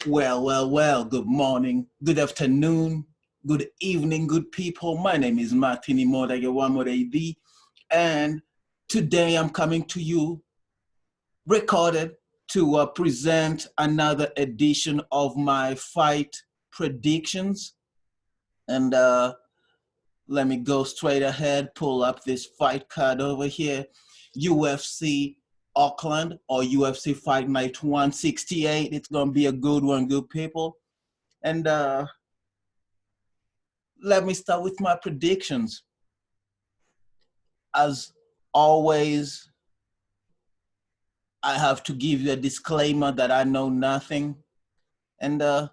Well. Good morning, good afternoon, good evening, good people. My name is Martini Modagewamoreidi, and today I'm coming to you recorded to present another edition of my fight predictions. And let me go straight ahead, pull up this fight card over here. UFC Auckland or UFC Fight Night 168. It's going to be a good one, good people. And let me start with my predictions. As always, I have to give you a disclaimer that I know nothing. And we're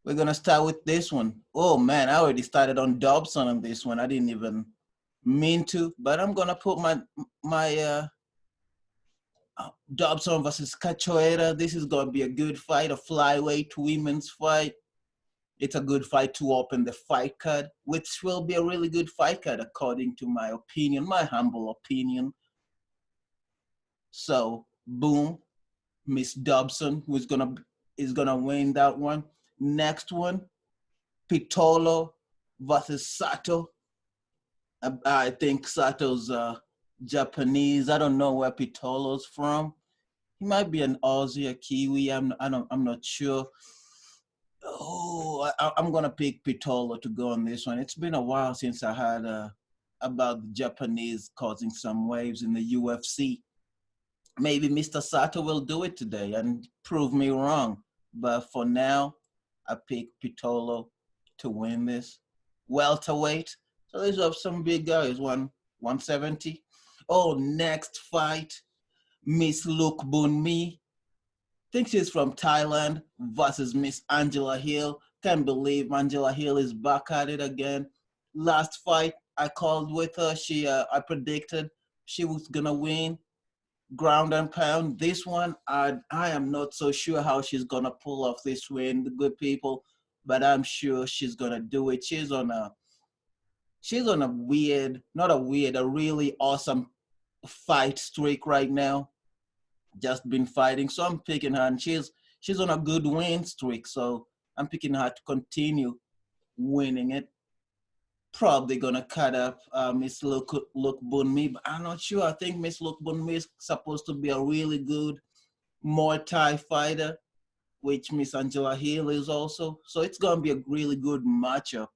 going to start with this one. Oh, man, I already started on Dobson on this one. I didn't even mean to, but I'm going to put my Dobson versus Cachoeira. This is going to be a good fight, a flyweight women's fight. It's a good fight to open the fight card, which will be a really good fight card according to my opinion, my humble opinion. So, boom, Miss Dobson, who is gonna win that one. Next one, Pitolo versus Sato. I think Sato's Japanese. I don't know where Pitolo's from. He might be an Aussie or Kiwi. I'm not sure. Oh, I'm gonna pick Pitolo to go on this one. It's been a while since I had about the Japanese causing some waves in the UFC. Maybe Mr. Sato will do it today and prove me wrong. But for now, I pick Pitolo to win this. Welterweight. So these are some big guys. 170. Oh, next fight, Miss Luke Bunmi. Think she's from Thailand versus Miss Angela Hill. Can't believe Angela Hill is back at it again. Last fight I called with her, I predicted she was gonna win ground and pound. This one, I am not so sure how she's gonna pull off this win, the good people, but I'm sure she's gonna do it. She's on a a really awesome fight streak right now. Just been fighting. So I'm picking her, and she's on a good win streak. So I'm picking her to continue winning it. Probably gonna cut up Miss Luke Bunmi, but I'm not sure. I think Miss Luke Bunmi is supposed to be a really good Muay Thai fighter, which Miss Angela Hill is also. So it's gonna be a really good matchup.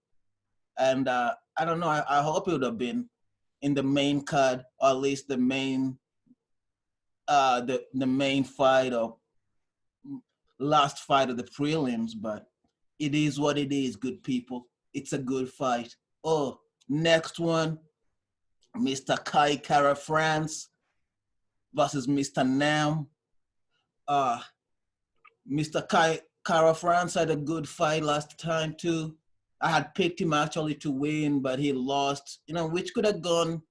And I don't know. I hope it would have been in the main card, or at least the main the main fight or last fight of the prelims, but it is what it is, good people. It's a good fight. Oh, next one, Mr. Kai Kara France versus Mr. Nam. Uh, Mr. Kai Kara France had a good fight last time too. I had picked him actually to win, but he lost, which could have gone,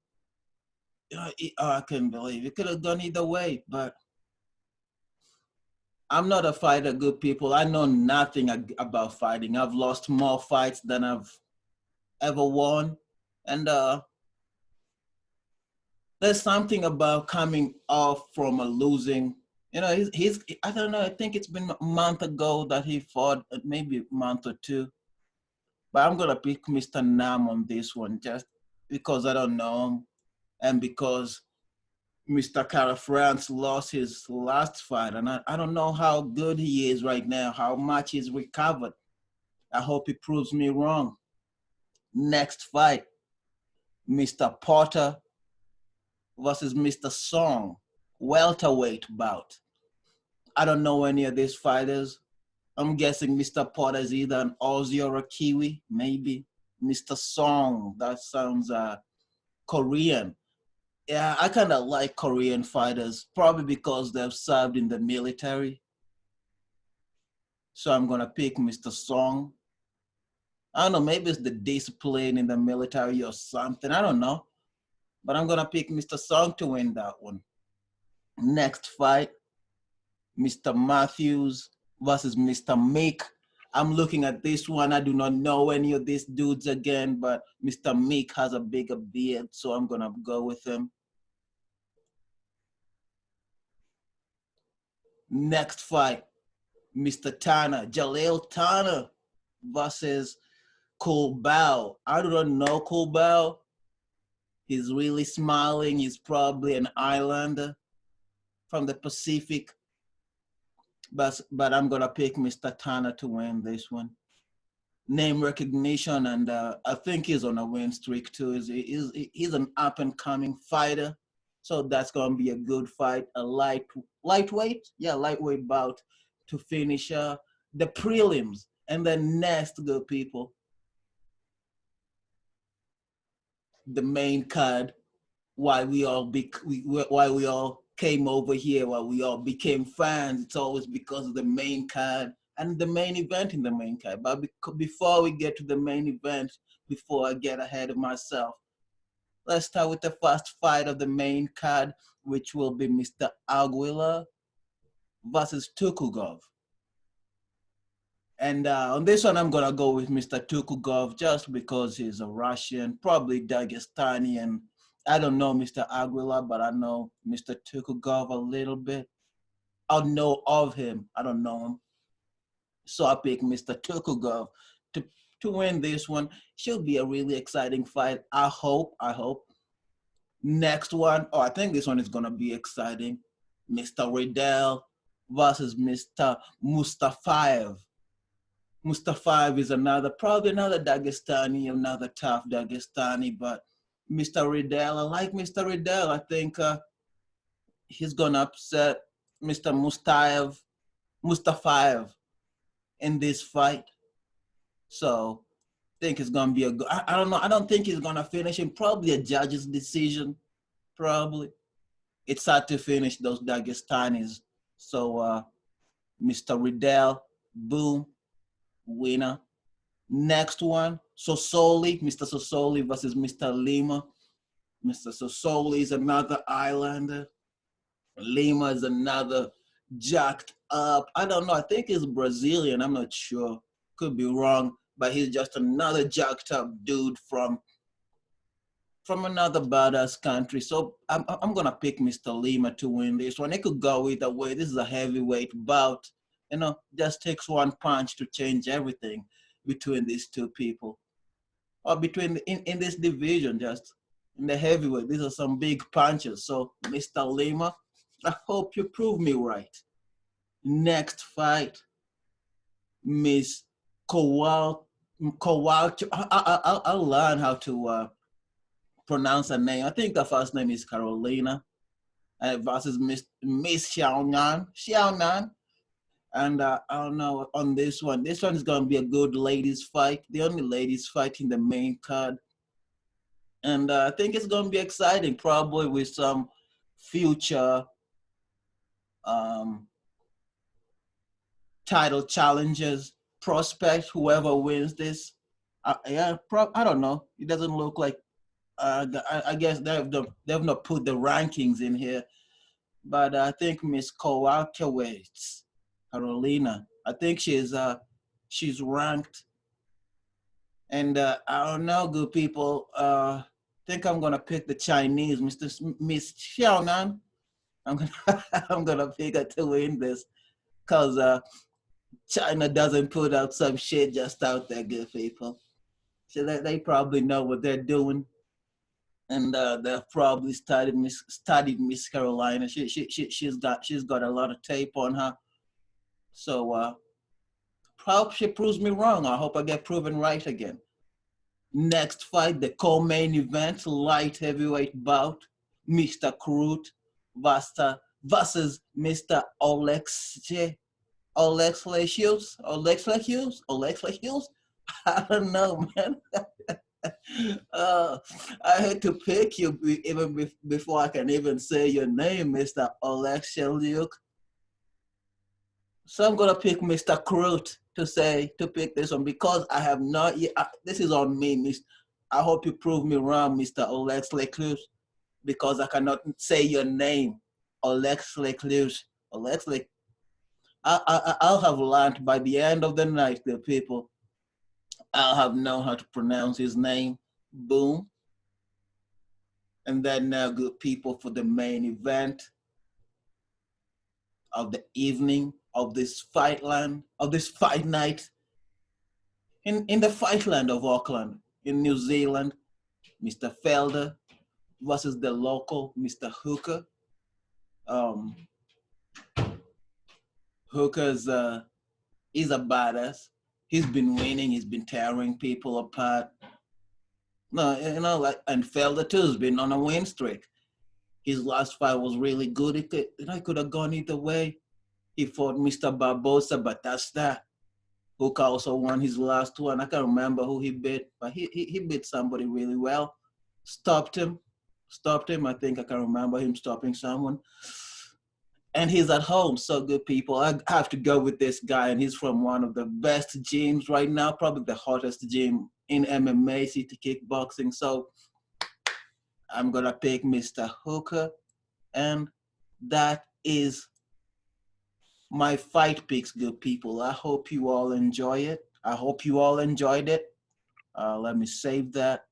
I couldn't believe it could have gone either way, but I'm not a fighter, good people. I know nothing about fighting. I've lost more fights than I've ever won. And there's something about coming off from a losing. He's I don't know, I think it's been a month ago that he fought, maybe a month or two. But I'm going to pick Mr. Nam on this one just because I don't know him and because Mr. Cara France lost his last fight, and I don't know how good he is right now, how much he's recovered. I hope he proves me wrong. Next fight, Mr. Porter versus Mr. Song, welterweight bout. I don't know any of these fighters. I'm guessing Mr. Porter is either an Aussie or a Kiwi, maybe. Mr. Song, that sounds Korean. Yeah, I kind of like Korean fighters, probably because they've served in the military. So I'm going to pick Mr. Song. I don't know, maybe it's the discipline in the military or something. I don't know. But I'm going to pick Mr. Song to win that one. Next fight, Mr. Matthews versus Mr. Meek. I'm looking at this one. I do not know any of these dudes again, but Mr. Meek has a bigger beard, so I'm going to go with him. Next fight, Mr. Tanner, Jaleel Tanner versus Cool Bao. I don't know Cool Bao. He's really smiling. He's probably an islander from the Pacific. But I'm gonna pick Mr. Tanner to win this one. Name recognition, and I think he's on a win streak too. He's an up and coming fighter, so that's gonna be a good fight. A lightweight bout to finish the prelims, and then next, good people, the main card. Why we all came over here, why we all became fans. It's always because of the main card and the main event in the main card. But before we get to the main event, before I get ahead of myself, let's start with the first fight of the main card, which will be Mr. Aguilar versus Tukugov. And on this one, I'm gonna go with Mr. Tukugov just because he's a Russian, probably Dagestani, and I don't know Mr. Aguilar, but I know Mr. Tukugov a little bit. I know of him. I don't know him. So I pick Mr. Tukugov to win this one. Should be a really exciting fight. I hope. Next one. Oh, I think this one is gonna be exciting. Mr. Riddell versus Mr. Mustafayev. Mustafayev is probably another Dagestani, another tough Dagestani, but Mr. Riddell, I like Mr. Riddell. I think he's gonna upset Mr. Mustafayev in this fight. So I think it's gonna be a good. I don't know. I don't think he's gonna finish him. Probably a judge's decision. Probably. It's hard to finish those Dagestanis. So Mr. Riddell, boom, winner. Next one, Mr. Sosoli versus Mr. Lima. Mr. Sosoli is another islander. Lima is another jacked up. I don't know. I think he's Brazilian. I'm not sure. Could be wrong, but he's just another jacked up dude from another badass country. So I'm gonna pick Mr. Lima to win this one. It could go either way. This is a heavyweight bout. Just takes one punch to change everything between these two people, or between in this division, just in the heavyweight. These are some big punches. So Mr. Lima, I hope you prove me right. Next fight, Miss Kowal. I'll learn how to pronounce her name. I think her first name is Carolina versus Miss Xiaonan. And I don't know on this one. This one is going to be a good ladies fight. The only ladies fight in the main card. And I think it's going to be exciting, probably with some future title challenges, prospect, whoever wins this. I don't know. It doesn't look like, I guess they've not put the rankings in here. But I think Miss Kowalkiewicz, Carolina, I think she's ranked. And I don't know, good people. I think I'm gonna pick the Chinese, Miss Xiaonan. I'm gonna pick her to win this, cause China doesn't put out some shit just out there, good people. So they probably know what they're doing, and they've probably studied Miss Carolina. She's got a lot of tape on her. So hope she proves me wrong. I hope I get proven right again. Next fight, the co-main event, light heavyweight bout, Mr. Krut versus Mr. Oleksiy Hughes. I don't know, man. I had to pick you even before I can even say your name, Mr. Oleksiy. So I'm gonna pick Mr. Krut to pick this one because I have not yet. This is on me, I hope you prove me wrong, Mr. Oleksiy, because I cannot say your name, Oleksiy. I'll have learned by the end of the night, the people. I'll have known how to pronounce his name. Boom. And then now, good people, for the main event, of the evening of this fight night in the fight land of Auckland in New Zealand. Mr. Felder versus the local Mr. Hooker. Um, Hooker's he's a badass. He's been winning. He's been tearing people apart. No, and Felder too has been on a win streak. His last fight was really good. It could have gone either way. He fought Mr. Barbosa, but that's that. Hooker also won his last one. I can't remember who he beat, but he beat somebody really well. Stopped him. I think I can remember him stopping someone. And he's at home. So good, people. I have to go with this guy, and he's from one of the best gyms right now, probably the hottest gym in MMA, City Kickboxing. So I'm going to pick Mr. Hooker. And that is my fight picks, good people. I hope you all enjoy it. I hope you all enjoyed it. Let me save that.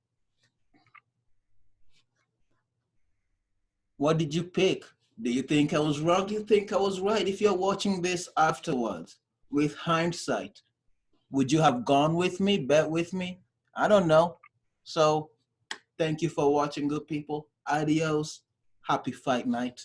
What did you pick? Do you think I was wrong? Do you think I was right? If you're watching this afterwards, with hindsight, would you have gone with me, bet with me? I don't know. So thank you for watching, good people. Adios. Happy fight night.